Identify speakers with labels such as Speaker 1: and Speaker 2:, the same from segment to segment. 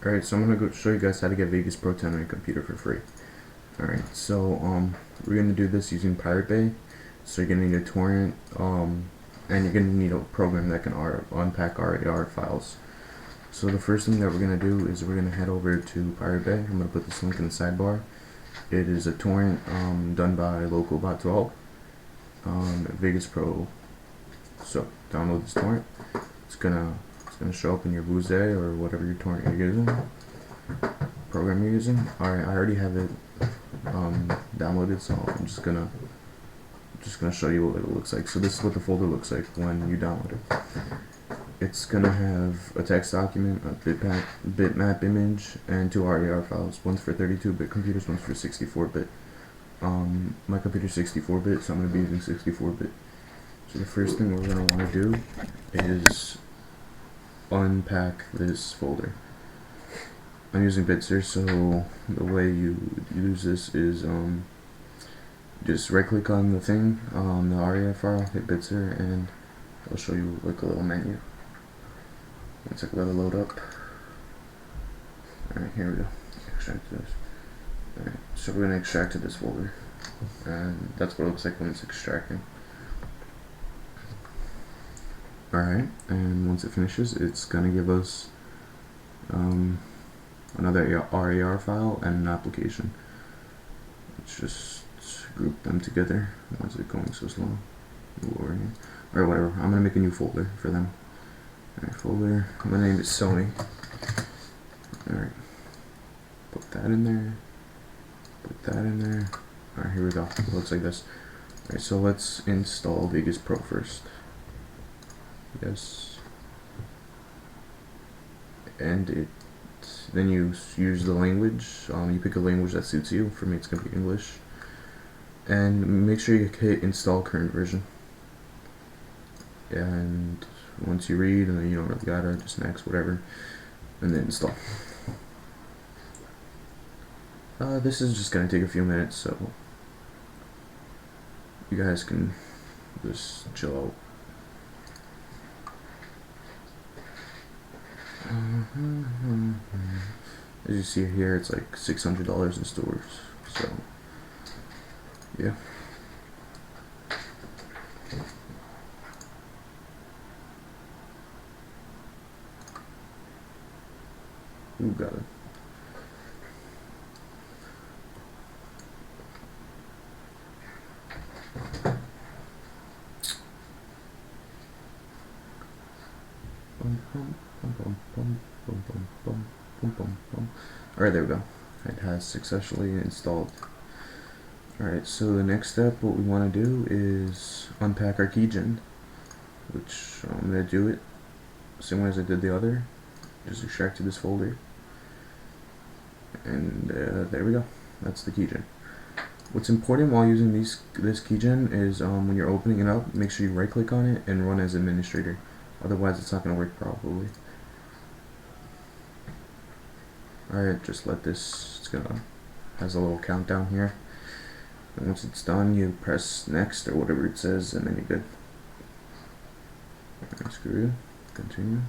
Speaker 1: Alright, so I'm gonna go show you guys how to get Vegas Pro 10 on your computer for free. Alright, so we're gonna do this using Pirate Bay. So you're gonna need a torrent, and you're gonna need a program that can unpack RAR files. So the first thing that we're gonna do is we're gonna head over to Pirate Bay. I'm gonna put this link in the sidebar. It is a torrent done by localbot12, Vegas Pro. So download this torrent. It's gonna show up in your Vuse or whatever your torrent you're using, program you're using. Alright, I already have it downloaded, so I'm just gonna show you what it looks like. So this is what the folder looks like when you download it. It's gonna have a text document, a bitmap image, and 2 RAR files. One's for 32-bit computers, one's for 64-bit. My computer's 64-bit, so I'm gonna be using 64-bit. So the first thing we're gonna want to do is unpack this folder. I'm using Bitzer, so the way you use this is just right click on the thing, the RAR file, hit Bitzer, and I'll show you like a little menu. Let's let it load up. Alright, here we go. Extract this. Alright, so we're gonna extract to this folder, and that's what it looks like when it's extracting. Alright, and once it finishes, it's gonna give us another RAR file and an application. Let's just group them together. Why is it going so slow? Or whatever. I'm gonna make a new folder for them. Alright, folder. I'm gonna name it Sony. Alright. Put that in there. Put that in there. Alright, here we go. It looks like this. Alright, so let's install Vegas Pro first. Yes. And then you use the language. You pick a language that suits you. For me, it's gonna be English. And make sure you hit install current version. And once you read, and then you don't really gotta, just next, whatever, and then install. This is just gonna take a few minutes, so you guys can just chill out. As you see here, it's like $600 in stores, so yeah. Ooh, got it. Alright, there we go. It has successfully installed. Alright, so the next step, what we want to do is unpack our keygen, which I'm going to do it same way as I did the other. Just extract to this folder, and there we go. That's the keygen. What's important while using this keygen is when you're opening it up, make sure you right click on it and run as administrator. Otherwise, it's not going to work properly. Alright, just let this, has a little countdown here. And once it's done, you press next or whatever it says, and then you're good. Alright, screw you. Continue.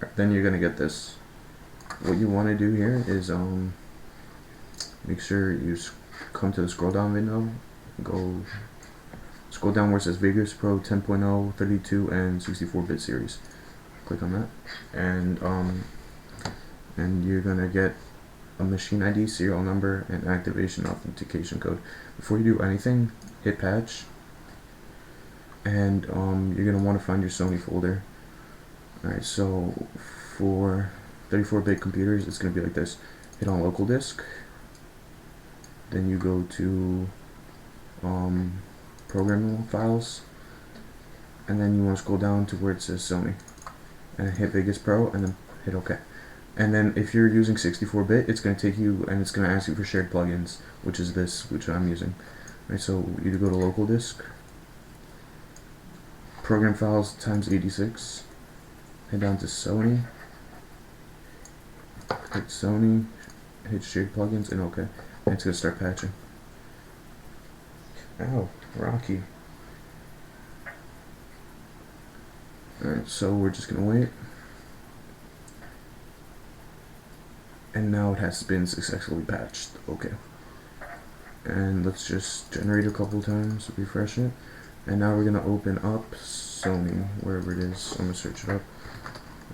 Speaker 1: Right, then you're gonna get this. What you want to do here is make sure you come to the scroll down window. Go scroll down where it says Vegas Pro 10.0, 32, and 64-bit series. Click on that, and you're gonna get a machine ID, serial number, and activation authentication code. Before you do anything, hit patch, and you're gonna want to find your Sony folder. Alright, so for 34-bit computers, it's gonna be like this. Hit on local disk, then you go to programmable files, and then you want to scroll down to where it says Sony, and hit Vegas Pro, and then hit OK. And then if you're using 64-bit, it's going to take you, and it's going to ask you for shared plugins, which is this, which I'm using. Right, so you go to local disk, program files times 86, head down to Sony, hit Sony, hit shared plugins, and OK. And it's going to start patching. Ow, Rocky. Alright, so we're just going to wait. and now it has been successfully patched. Okay, and let's just generate a couple times, refresh it, and now we're gonna open up Sony, wherever it is. I'm gonna search it up.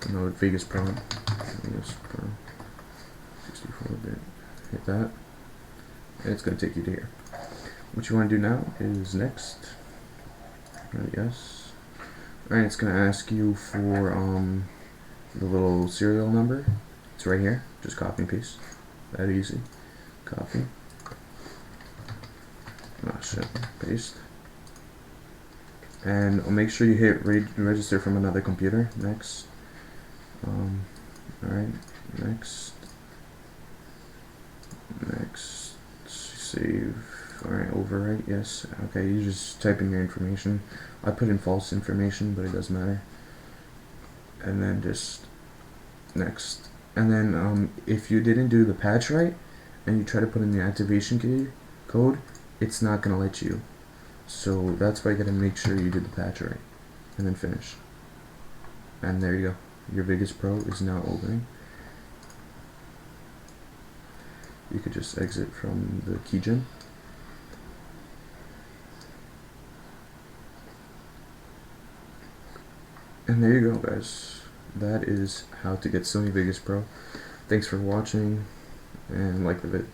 Speaker 1: I know Vegas Pro, 64-bit. Hit that, and it's gonna take you to here. What you want to do now is next. Yes. Alright, it's gonna ask you for the little serial number. It's right here. Just copy and paste. That easy. Copy. Oh shit. Paste. And make sure you hit register from another computer. Next. Alright. Next. Next. Save. Alright, overwrite. Yes. Okay, you just type in your information. I put in false information, but it doesn't matter. And then just next. And then if you didn't do the patch right, and you try to put in the activation key code, it's not gonna let you. So that's why you gotta make sure you did the patch right, and then finish. And there you go. Your Vegas Pro is now opening. You could just exit from the keygen. And there you go, guys. That is how to get Sony Vegas Pro. Thanks for watching, and like the vid.